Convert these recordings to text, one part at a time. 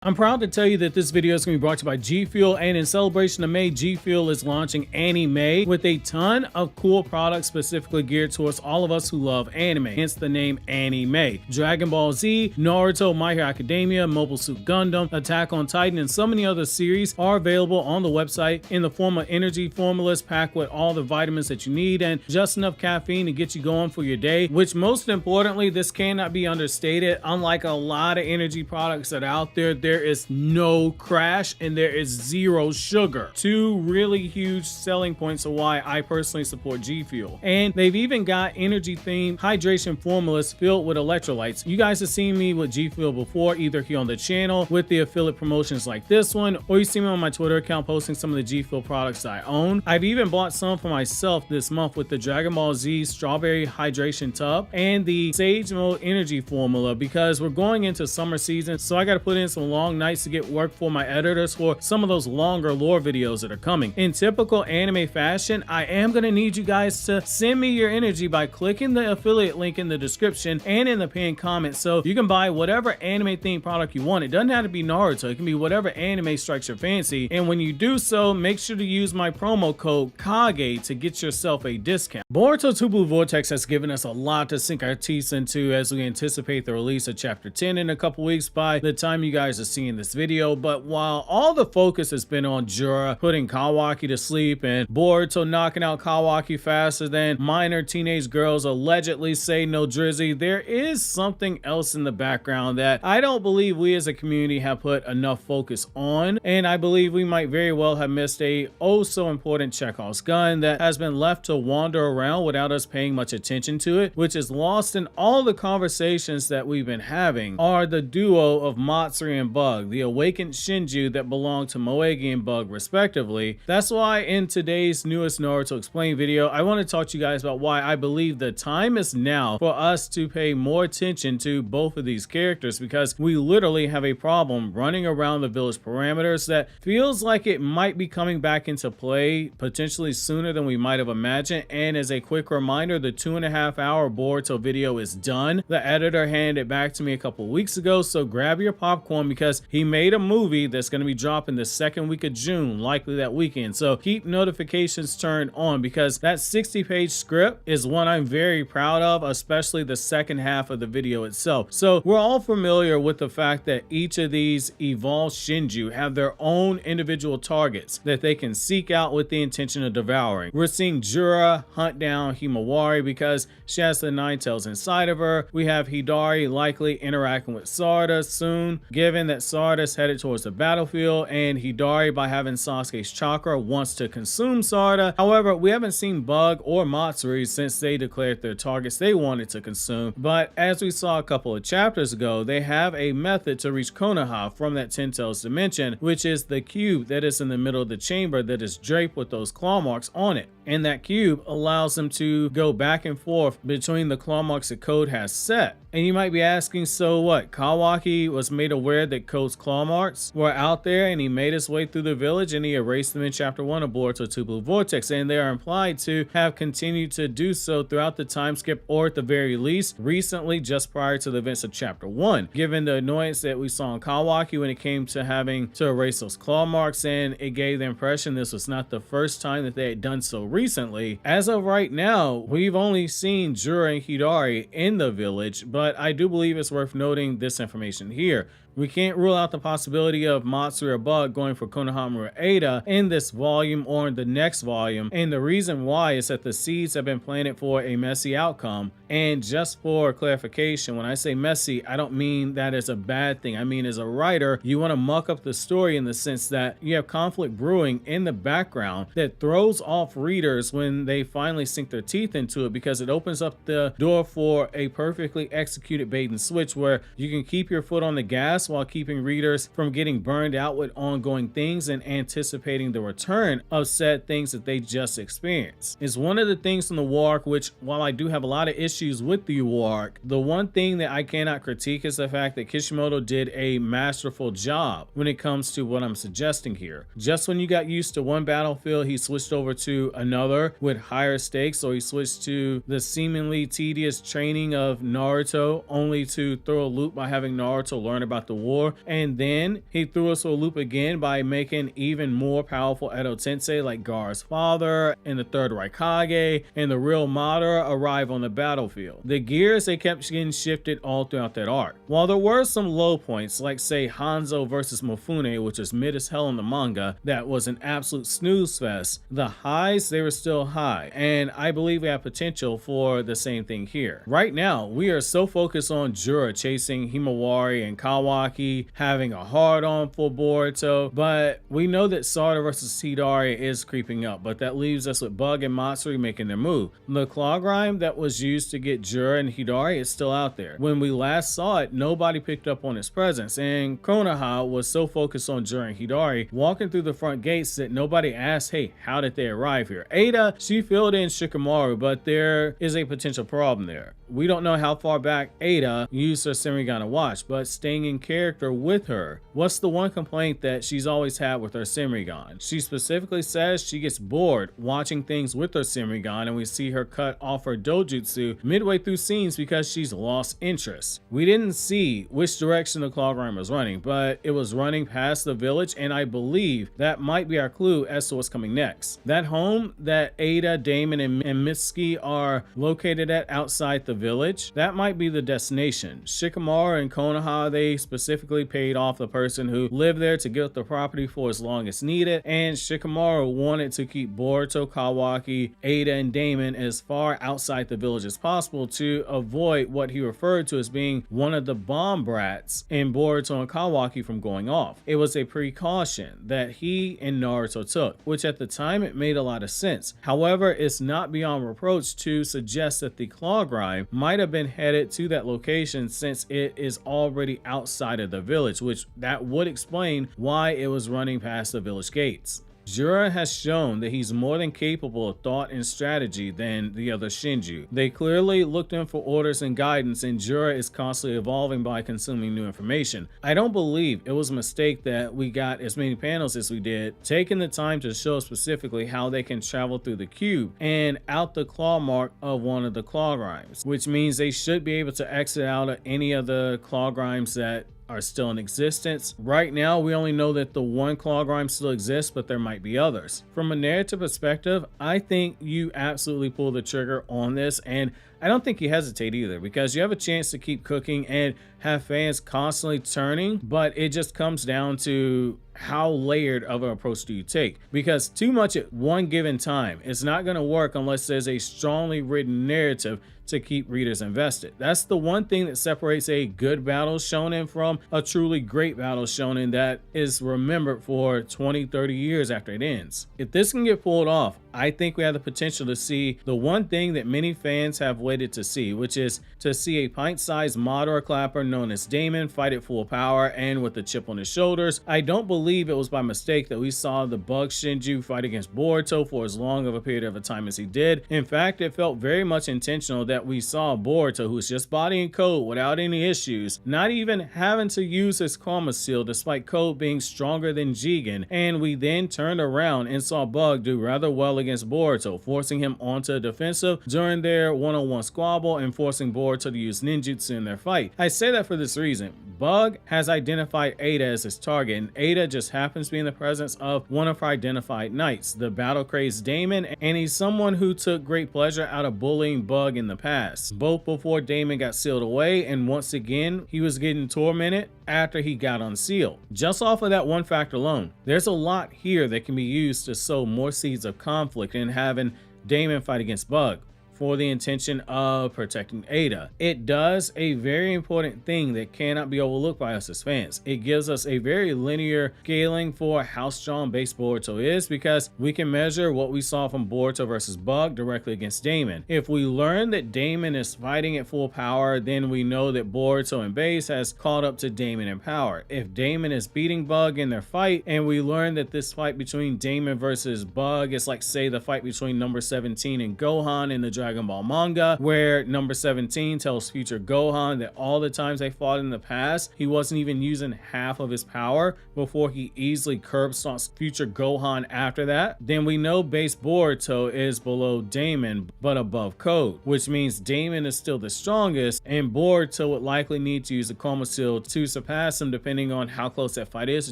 I'm proud to tell you that this video is going to be brought to you by Gfuel, and in celebration of May, Gfuel is launching anime with a ton of cool products specifically geared towards all of us who love anime, hence the name anime. Dragon Ball Z, Naruto, My Hero Academia, Mobile Suit Gundam, Attack on Titan, and so many other series are available on the website in the form of energy formulas packed with all the vitamins that you need and just enough caffeine to get you going for your day, which most importantly, this cannot be understated. Unlike a lot of energy products that are out there is no crash and there is zero sugar. Two really huge selling points of why I personally support Gfuel. And they've even got energy themed hydration formulas filled with electrolytes. You guys have seen me with Gfuel before, either here on the channel with the affiliate promotions like this one, or you see me on my Twitter account posting some of the Gfuel products I own. I've even bought some for myself this month with the Dragon Ball Z strawberry hydration tub and the Sage Mode energy formula, because we're going into summer season, so I got to put in some long nights to get work for my editors for some of those longer lore videos that are coming. In typical anime fashion, I am going to need you guys to send me your energy by clicking the affiliate link in the description and in the pinned comment, so you can buy whatever anime themed product you want. It doesn't have to be Naruto, it can be whatever anime strikes your fancy, and when you do so, make sure to use my promo code KAGE to get yourself a discount. Boruto 2 Blue Vortex has given us a lot to sink our teeth into as we anticipate the release of chapter 10 in a couple weeks by the time you guys are seeing this video. But while all the focus has been on Jura putting Kawaki to sleep and Boruto knocking out Kawaki faster than minor teenage girls allegedly say no drizzy, there is something else in the background that I don't believe we as a community have put enough focus on, and I believe we might very well have missed a oh so important Chekhov's gun that has been left to wander around without us paying much attention to it, which is lost in all the conversations that we've been having, are the duo of Matsuri and Bug, the awakened Shinju that belong to Moegi and Bug respectively. That's why in today's newest Naruto Explained video, I want to talk to you guys about why I believe the time is now for us to pay more attention to both of these characters, because we literally have a problem running around the village parameters that feels like it might be coming back into play potentially sooner than we might have imagined. And as a quick reminder, the 2.5-hour Boruto video is done. The editor handed it back to me a couple weeks ago, so grab your popcorn because he made a movie that's going to be dropping the second week of June, likely that weekend. So keep notifications turned on, because that 60-page script is one I'm very proud of, especially the second half of the video itself. So we're all familiar with the fact that each of these evolved Shinju have their own individual targets that they can seek out with the intention of devouring. We're seeing Jura hunt down Himawari because she has the nine tails inside of her. We have Hidari likely interacting with Sarada soon, given that Sarada's headed towards the battlefield, and Hidari, by having Sasuke's chakra, wants to consume Sarada. However, we haven't seen Bug or Matsuri since they declared their targets they wanted to consume, but as we saw a couple of chapters ago, they have a method to reach Konoha from that 10 tails dimension, which is the cube that is in the middle of the chamber that is draped with those claw marks on it. And that cube allows them to go back and forth between the claw marks that Code has set. And you might be asking, so what? Kawaki was made aware that Code's claw marks were out there and he made his way through the village and he erased them in chapter 1 of Boruto 2 Blue Vortex, and they are implied to have continued to do so throughout the time skip, or at the very least recently, just prior to the events of chapter 1, given the annoyance that we saw in Kawaki when it came to having to erase those claw marks. And it gave the impression this was not the first time that they had done so recently. As of right now, we've only seen Jura and Hidari in the village, but I do believe it's worth noting this information here. We can't rule out the possibility of Matsuri or Bug going for Konohamaru or Ada in this volume or in the next volume, and the reason why is that the seeds have been planted for a messy outcome. And just for clarification, when I say messy, I don't mean that as a bad thing. I mean, as a writer, you want to muck up the story in the sense that you have conflict brewing in the background that throws off readers when they finally sink their teeth into it, because it opens up the door for a perfectly executed bait and switch where you can keep your foot on the gas while keeping readers from getting burned out with ongoing things and anticipating the return of said things that they just experienced. It's one of the things from the war arc, which while I do have a lot of issues with the war arc, the one thing that I cannot critique is the fact that Kishimoto did a masterful job when it comes to what I'm suggesting here. Just when you got used to one battlefield, he switched over to another with higher stakes, or he switched to the seemingly tedious training of Naruto only to throw a loop by having Naruto learn about after war, and then he threw us for a loop again by making even more powerful Edo Tensei like Gaara's father and the third Raikage and the real Madara arrive on the battlefield. The gears, they kept getting shifted all throughout that arc. While there were some low points, like say Hanzo versus Mifune, which is mid as hell in the manga, that was an absolute snooze fest, the highs, they were still high, and I believe we have potential for the same thing here. Right now, we are so focused on Jura chasing Himawari and Kawaki, having a hard-on for Boruto, but we know that Sarada versus Hidari is creeping up, but that leaves us with Bug and Matsuri making their move. The claw grime that was used to get Jura and Hidari is still out there. When we last saw it, nobody picked up on its presence, and Konoha was so focused on Jura and Hidari walking through the front gates that nobody asked, hey, how did they arrive here? Ada, she filled in Shikamaru, but there is a potential problem there. We don't know how far back Ada used her Sharingan to watch, but staying in character with her, what's the one complaint that she's always had with her Sharingan? She specifically says she gets bored watching things with her Sharingan, and we see her cut off her dojutsu midway through scenes because she's lost interest. We didn't see which direction the claw grime was running, but it was running past the village, and I believe that might be our clue as to what's coming next. That home that Ada, Damon, and Mitsuki are located at outside the village, that might be the destination. Shikamaru and Konoha, they specifically paid off the person who lived there to get the property for as long as needed, and Shikamaru wanted to keep Boruto, Kawaki, Ada, and Damon as far outside the village as possible to avoid what he referred to as being one of the bomb brats in Boruto and Kawaki from going off. It was a precaution that he and Naruto took, which at the time it made a lot of sense. However, it's not beyond reproach to suggest that the claw grime might have been headed to that location since it is already outside of the village, which that would explain why it was running past the village gates. Jura has shown that he's more than capable of thought and strategy than the other Shinju. They clearly looked in for orders and guidance, and Jura is constantly evolving by consuming new information. I don't believe it was a mistake that we got as many panels as we did, taking the time to show specifically how they can travel through the cube and out the claw mark of one of the claw grimes, which means they should be able to exit out of any of the claw grimes that are still in existence. Right now, we only know that the one claw grime still exists, but there might be others. From a narrative perspective, I think you absolutely pull the trigger on this, and I don't think you hesitate either, because you have a chance to keep cooking and have fans constantly turning, but it just comes down to how layered of an approach do you take, because too much at one given time is not going to work unless there's a strongly written narrative to keep readers invested. That's the one thing that separates a good battle shonen from a truly great battle shonen that is remembered for 20-30 years after it ends. If this can get pulled off, I think we have the potential to see the one thing that many fans have waited to see, which is to see a pint-sized Madara clapper known as Damon fight at full power and with a chip on his shoulders. I don't believe it was by mistake that we saw the Bug Shinju fight against Boruto for as long of a period of a time as he did. In fact, it felt very much intentional that we saw Boruto, who's just body and code without any issues, not even having to use his Karma Seal despite Code being stronger than Jigen, and we then turned around and saw Bug do rather well against Boruto, forcing him onto the defensive during their one-on-one squabble and forcing Boruto to use ninjutsu in their fight. I say that for this reason. Bug has identified Ada as his target, and Ada just happens to be in the presence of one of her identified knights, the battle-crazed Damon, and he's someone who took great pleasure out of bullying Bug in the past, both before Damon got sealed away and once again he was getting tormented after he got unsealed. Just off of that one fact alone, there's a lot here that can be used to sow more seeds of conflict in having Damon fight against Bug for the intention of protecting Ada. It does a very important thing that cannot be overlooked by us as fans. It gives us a very linear scaling for how strong Base Boruto is, because we can measure what we saw from Boruto versus Bug directly against Damon. If we learn that Damon is fighting at full power, then we know that Boruto and Base has caught up to Damon in power. If Damon is beating Bug in their fight, and we learn that this fight between Damon versus Bug is like, say, the fight between number 17 and Gohan in the Dragon Dragon Ball manga, where number 17 tells future Gohan that all the times they fought in the past, he wasn't even using half of his power before he easily curb stomps future Gohan after that. Then we know Base Boruto is below Damon but above Code, which means Damon is still the strongest and Boruto would likely need to use a Coma Seal to surpass him depending on how close that fight is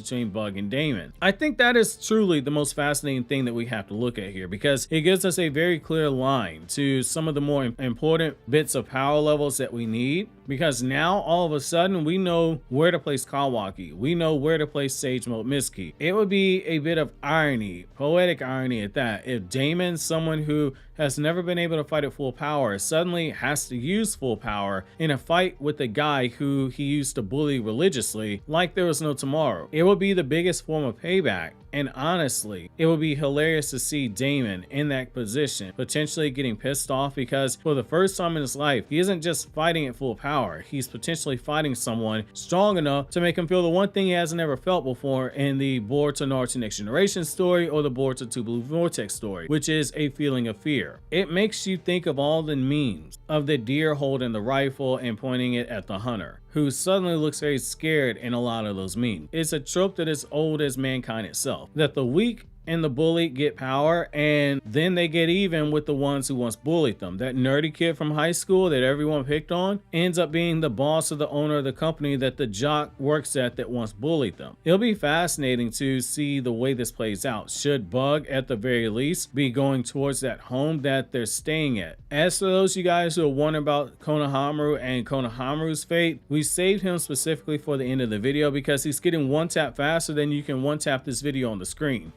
between Bug and Damon. I think that is truly the most fascinating thing that we have to look at here, because it gives us a very clear line to some of the more important bits of power levels that we need, because now all of a sudden we know where to place Kawaki, we know where to place Sage Mode Mitsuki. It would be a bit of irony, poetic irony at that, if Damon, someone who has never been able to fight at full power, suddenly has to use full power in a fight with a guy who he used to bully religiously like there was no tomorrow. It would be the biggest form of payback. And honestly, it would be hilarious to see Damon in that position, potentially getting pissed off because for the first time in his life, he isn't just fighting at full power. He's potentially fighting someone strong enough to make him feel the one thing he hasn't ever felt before in the Boruto Naruto Next Generation story or the Boruto 2 Blue Vortex story, which is a feeling of fear. It makes you think of all the memes of the deer holding the rifle and pointing it at the hunter, who suddenly looks very scared in a lot of those memes. It's a trope that is old as mankind itself, that the weak and the bully get power and then they get even with the ones who once bullied them. That nerdy kid from high school that everyone picked on ends up being the boss of the owner of the company that the jock works at that once bullied them. It'll be fascinating to see the way this plays out. Should Bug at the very least be going towards that home that they're staying at? As for those of you guys who are wondering about Konohamaru and Konohamaru's fate, we saved him specifically for the end of the video because he's getting one tap faster than you can one tap this video on the screen.